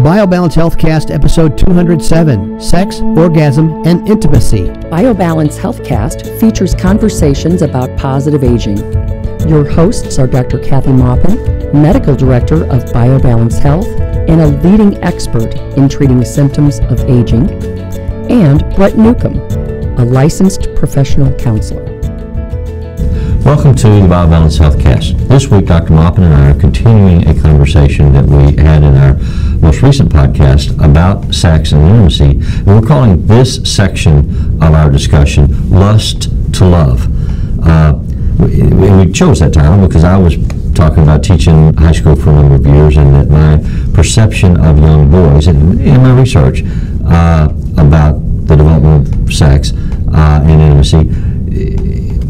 BioBalance Healthcast, episode 207, Sex, Orgasm, and Intimacy. BioBalance Healthcast features conversations about positive aging. Your hosts are Dr. Kathy Maupin, Medical Director of BioBalance Health and a leading expert in treating symptoms of aging, and Brett Newcomb, a licensed professional counselor. Welcome to the BioBalance Healthcast. This week, Dr. Maupin and I are continuing a conversation that we had in our most recent podcast about sex and intimacy, and we're calling this section of our discussion Lust to Love. We chose that title because I was talking about teaching high school for a number of years, and that my perception of young boys, and in my research about the development of sex and intimacy,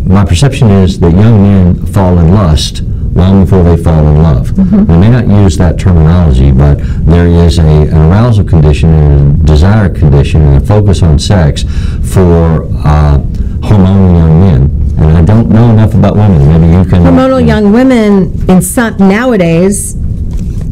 my perception is that young men fall in lust long before they fall in love. Mm-hmm. We may not use that terminology, but there is an arousal condition and a desire condition and a focus on sex for hormonal young men. And I don't know enough about women. Maybe you can. Hormonal young women in some nowadays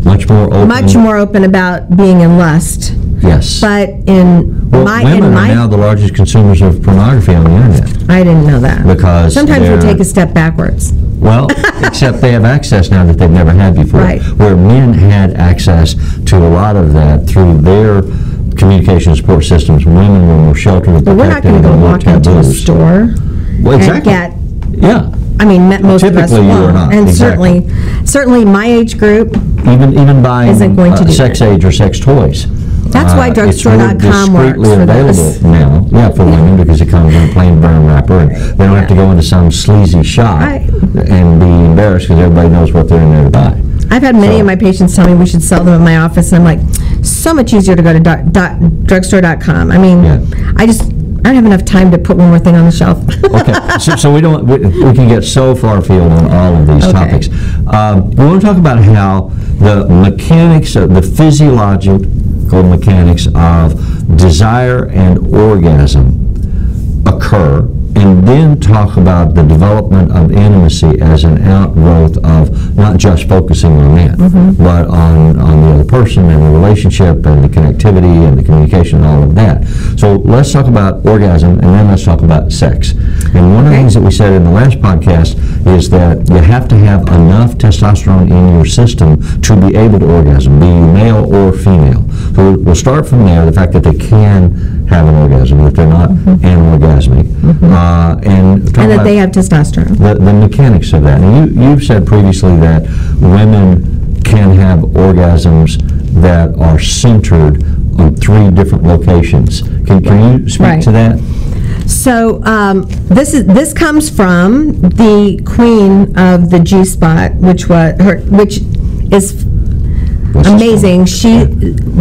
much more open about being in lust. Yes. But women are now the largest consumers of pornography on the internet. I didn't know that. Because sometimes we take a step backwards. Well, except they have access now that they've never had before. Right. Where men had access to a lot of that through their communication support systems, women were more sheltered and protected. But we're not going to go walk into a store and get. Yeah. I mean, most of us typically you are not. And exactly. certainly my age group even buying isn't going to do sex that. Age or sex toys. That's why drugstore.com works for this. Now, for women, because it comes in a plain brown wrapper, and they don't have to go into some sleazy shop and be embarrassed because everybody knows what they're in there to buy. I've had many of my patients tell me we should sell them in my office, and I'm like, so much easier to go to drugstore.com. I mean, I don't have enough time to put one more thing on the shelf. Okay, so we can get so far afield on all of these topics. We want to talk about how the mechanics, the physiological mechanics of desire and orgasm occur, and then talk about the development of intimacy as an outgrowth of not just focusing on that, but on the other person and the relationship and the connectivity and the communication and all of that. So let's talk about orgasm, and then let's talk about sex. And one of the things that we said in the last podcast is that you have to have enough testosterone in your system to be able to orgasm, be you male or female. So we'll start from there, the fact that they can have an orgasm, that they're not anorgasmic. And that they have testosterone. The mechanics of that. And you've said previously that women can have orgasms that are centered on 3 different locations. Can you speak to that? So this comes from the queen of the G-spot, which is amazing.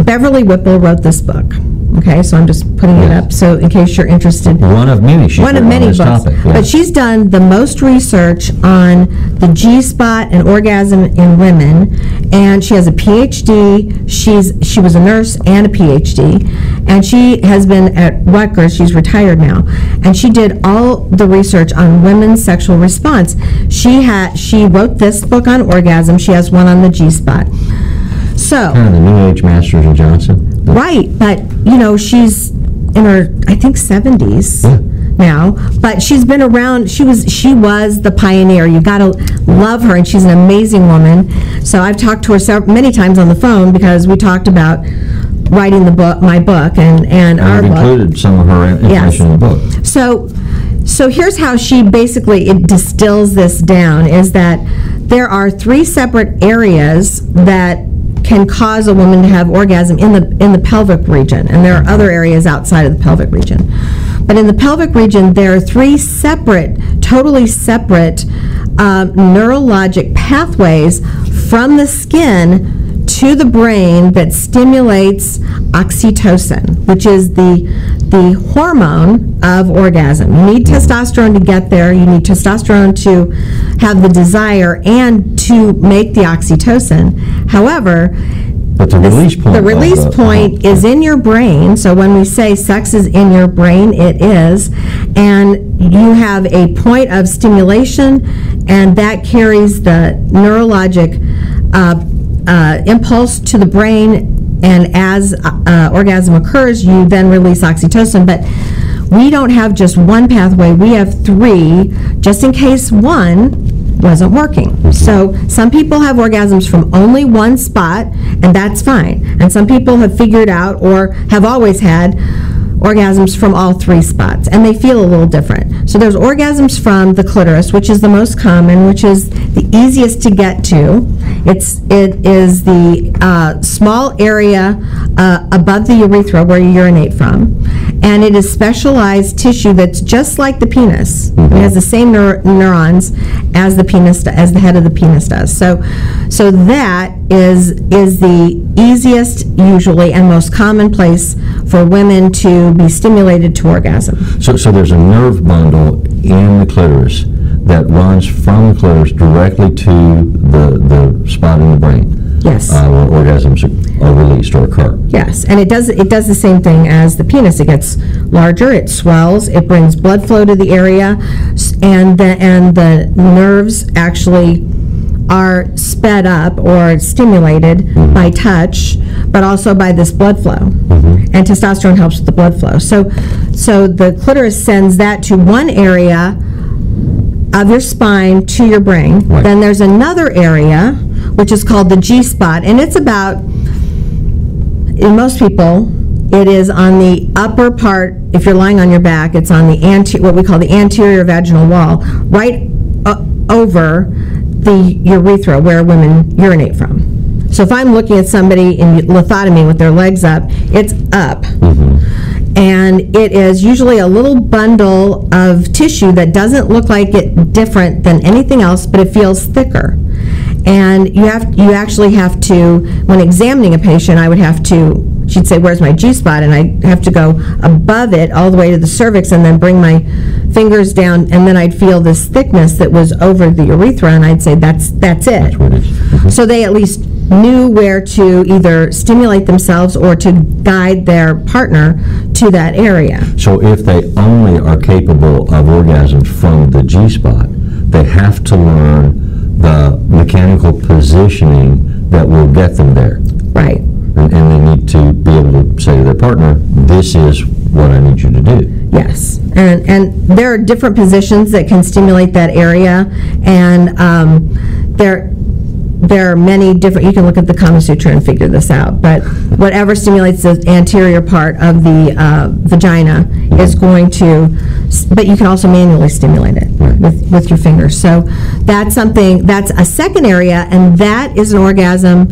Beverly Whipple wrote this book. Okay, so I'm just putting it up. So in case you're interested, one of many books. Topic, But she's done the most research on the G-spot and orgasm in women, and she has a PhD. She was a nurse and a PhD, and she has been at Rutgers. She's retired now, and she did all the research on women's sexual response. She wrote this book on orgasm. She has one on the G-spot. So kind of the New Age Masters and Johnson. Right, but she's in her, I think, 70s now. But she's been around. She was the pioneer. You got to love her, and she's an amazing woman. So I've talked to her many times on the phone because we talked about writing my book, and our book. I've included some of her information in the book. So here's how she basically distills this down: is that there are 3 separate areas that can cause a woman to have orgasm in the pelvic region, and there are other areas outside of the pelvic region. But in the pelvic region, there are 3 totally separate neurologic pathways from the skin to the brain that stimulates oxytocin, which is the hormone of orgasm. You need testosterone to get there. You need testosterone to have the desire and to make the oxytocin. However, but the release point is in your brain. So when we say sex is in your brain, it is. And you have a point of stimulation, and that carries the neurologic impulse to the brain and as orgasm occurs, you then release oxytocin. But we don't have just one pathway. We have three, just in case one wasn't working. So some people have orgasms from only one spot, and that's fine. And some people have figured out or have always had orgasms from all three spots, and they feel a little different. So there's orgasms from the clitoris, which is the most common, which is the easiest to get to. It is the small area above the urethra where you urinate from, and it is specialized tissue that's just like the penis. It has the same neurons as the penis, as the head of the penis does. So that is the easiest, usually, and most common place for women to be stimulated to orgasm. So there's a nerve bundle in the clitoris that runs from the clitoris directly to the spot in the brain. Yes. Where orgasms are released or occur. Yes, and it does the same thing as the penis. It gets larger, it swells, it brings blood flow to the area, and the nerves actually are sped up or stimulated by touch, but also by this blood flow. And testosterone helps with the blood flow. So the clitoris sends that to one area of your spine to your brain. Right. Then there's another area which is called the G spot, and it's about, in most people, it is on the upper part. If you're lying on your back, it's on the what we call the anterior vaginal wall, right over the urethra where women urinate from. So if I'm looking at somebody in lithotomy with their legs up, it's up. And it is usually a little bundle of tissue that doesn't look like it different than anything else, but it feels thicker. And you actually have to, when examining a patient, I would have to, she'd say, where's my G-spot? And I have to go above it all the way to the cervix and then bring my fingers down, and then I'd feel this thickness that was over the urethra, and I'd say, that's it. That's what it is. So they at least knew where to either stimulate themselves or to guide their partner to that area. So if they only are capable of orgasms from the G-spot, they have to learn the mechanical positioning that will get them there. Right. And they need to be able to say to their partner, this is what I need you to do. Yes, and there are different positions that can stimulate that area, and there are many different, you can look at the Kama Sutra and figure this out, but whatever stimulates the anterior part of the vagina is going to, but you can also manually stimulate it with your fingers. So that's a second area, and that is an orgasm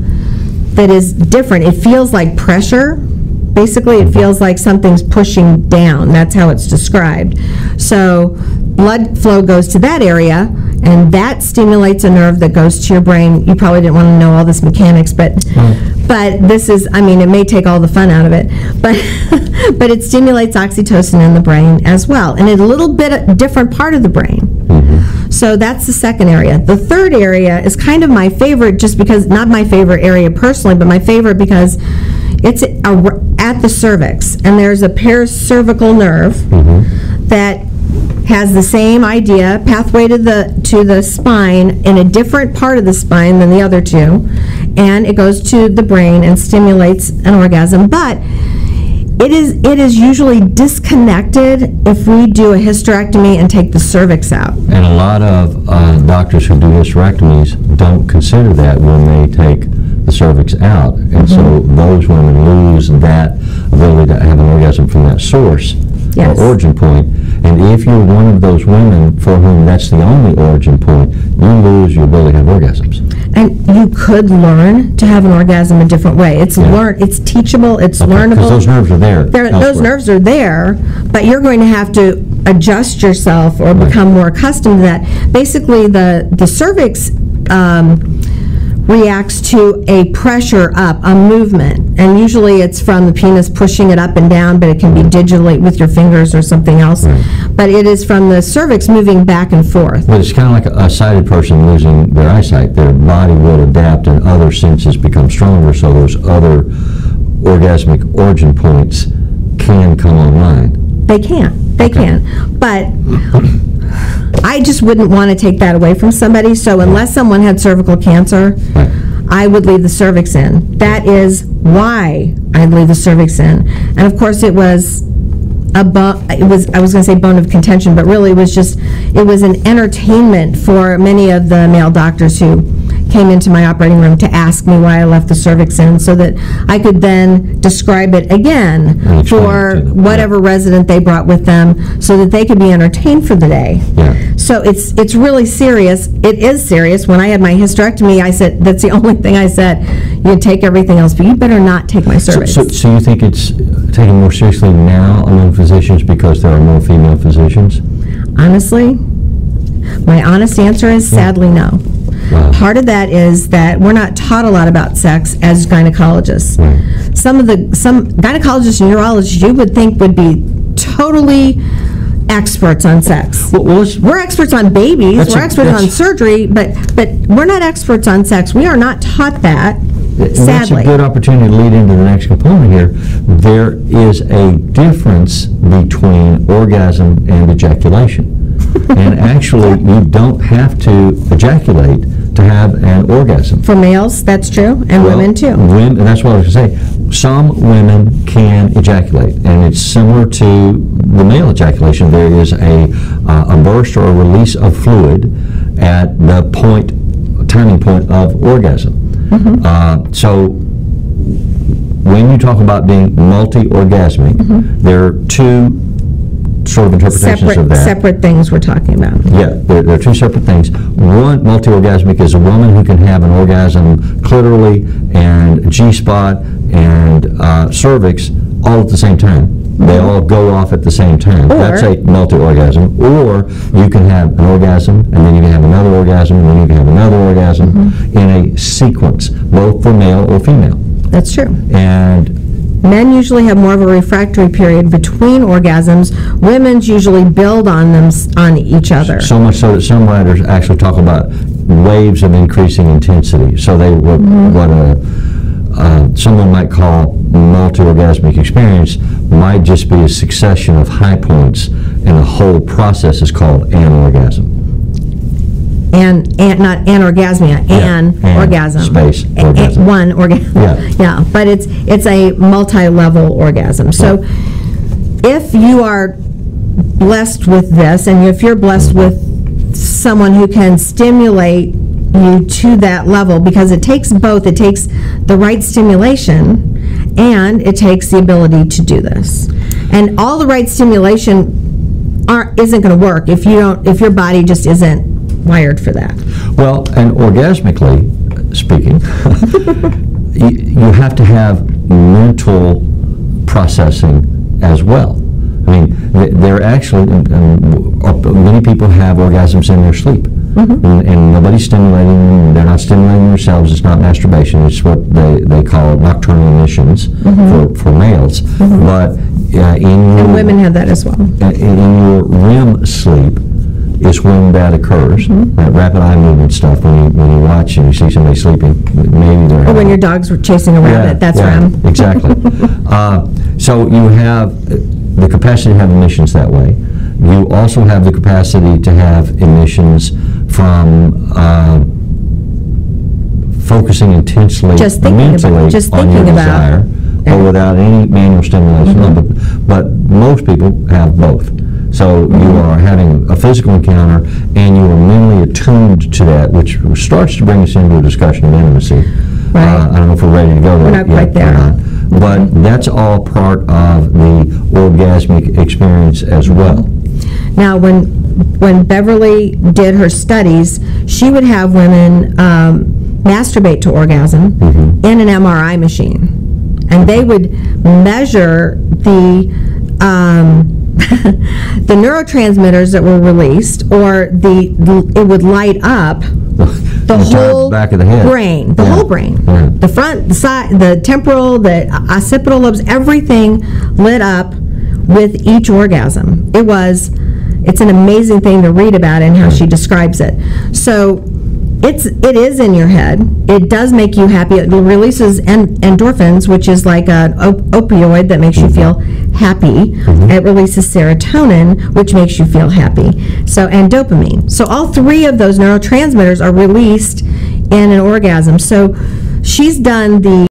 that is different. It feels like pressure. Basically, it feels like something's pushing down. That's how it's described. So blood flow goes to that area, and that stimulates a nerve that goes to your brain. You probably didn't want to know all this mechanics, but this is, I mean, it may take all the fun out of it, but it stimulates oxytocin in the brain as well, and in a little bit different part of the brain. So that's the second area. The third area is kind of my favorite, just because, not my favorite area personally, but my favorite because it's at the cervix, and there's a paracervical nerve that has the same idea, pathway to the spine, in a different part of the spine than the other two, and it goes to the brain and stimulates an orgasm. But it is usually disconnected if we do a hysterectomy and take the cervix out. And a lot of doctors who do hysterectomies don't consider that when they take the cervix out, and so those women lose that ability to have an orgasm from that source, yes, or origin point. And if you're one of those women for whom that's the only origin point, you lose your ability to have orgasms. And you could learn to have an orgasm a different way. It's it's teachable, it's learnable. Because those nerves are there. Those nerves are there, but you're going to have to adjust yourself or become more accustomed to that. Basically, the cervix reacts to a pressure up, a movement, and usually it's from the penis pushing it up and down, but it can be digitally with your fingers or something else. But it is from the cervix moving back and forth. But it's kind of like a sighted person losing their eyesight. Their body will adapt and other senses become stronger, so those other orgasmic origin points can come online. They can. They can. But I just wouldn't want to take that away from somebody. So unless someone had cervical cancer, I would leave the cervix in. That is why I'd leave the cervix in. And of course it was I was going to say bone of contention, but really it was an entertainment for many of the male doctors who came into my operating room to ask me why I left the cervix in, so that I could then describe it again for whatever resident they brought with them, so that they could be entertained for the day. Yeah. So it's really serious. It is serious. When I had my hysterectomy, I said, that's the only thing I said. You take everything else, but you better not take my cervix. So you think it's taken more seriously now among physicians because there are more female physicians? Honestly, my honest answer is sadly no. Wow. Part of that is that we're not taught a lot about sex as gynecologists. Right. Some gynecologists and urologists you would think would be totally experts on sex. We're experts on babies, we're experts on surgery, but we're not experts on sex. We are not taught that, sadly. That's a good opportunity to lead into the next component here. There is a difference between orgasm and ejaculation. And actually, you don't have to ejaculate to have an orgasm. For males, that's true, and women too. That's what I was going to say. Some women can ejaculate, and it's similar to the male ejaculation. There is a burst or a release of fluid at the timing point of orgasm. Mm-hmm. So when you talk about being multi-orgasmic, there are two sort of interpretations of that. Separate things we're talking about. Yeah, there are two separate things. One, multi-orgasmic, is a woman who can have an orgasm clitorally and G-spot and cervix all at the same time. They all go off at the same time. That's a multi-orgasm. Or you can have an orgasm, and then you can have another orgasm, and then you can have another orgasm in a sequence, both for male or female. That's true. And men usually have more of a refractory period between orgasms. Women's usually build on them, on each other. So much so that some writers actually talk about waves of increasing intensity. So they what someone might call multi-orgasmic experience might just be a succession of high points, and the whole process is called an orgasm. And not anorgasmia, orgasm. Space orgasm. One orgasm. Yeah, but it's a multi-level orgasm. So if you are blessed with this, and if you're blessed with someone who can stimulate you to that level, because it takes both. It takes the right stimulation, and it takes the ability to do this. And all the right stimulation isn't going to work if your body just isn't wired for that. Well, and orgasmically speaking, you have to have mental processing as well. I mean, there actually, many people have orgasms in their sleep. And nobody's stimulating them, they're not stimulating themselves, it's not masturbation, it's what they call nocturnal emissions for males. But and women have that as well. In your REM sleep is when that occurs. That rapid eye movement stuff, when you watch and you see somebody sleeping, maybe they're... Or when your dog's chasing a rabbit, that's REM. Exactly. So you have the capacity to have emissions that way. You also have the capacity to have emissions from focusing intensely mentally on your desire, or without any manual stimulation. But most people have both. So you are having a physical encounter, and you are mentally attuned to that, which starts to bring us into a discussion of intimacy. I don't know if we're ready to go there. We're not quite there. But that's all part of the orgasmic experience as well. Now, when Beverly did her studies, she would have women masturbate to orgasm in an MRI machine, and they would measure the the neurotransmitters that were released, or it would light up the whole back of the head. brain, the whole brain, the front, the side, the temporal, the occipital lobes, everything lit up with each orgasm. It's an amazing thing to read about and how she describes it. So it is in your head. It does make you happy. It releases endorphins, which is like an opioid that makes you feel happy. It releases serotonin, which makes you feel happy. So, and dopamine. So all three of those neurotransmitters are released and an orgasm. So she's done the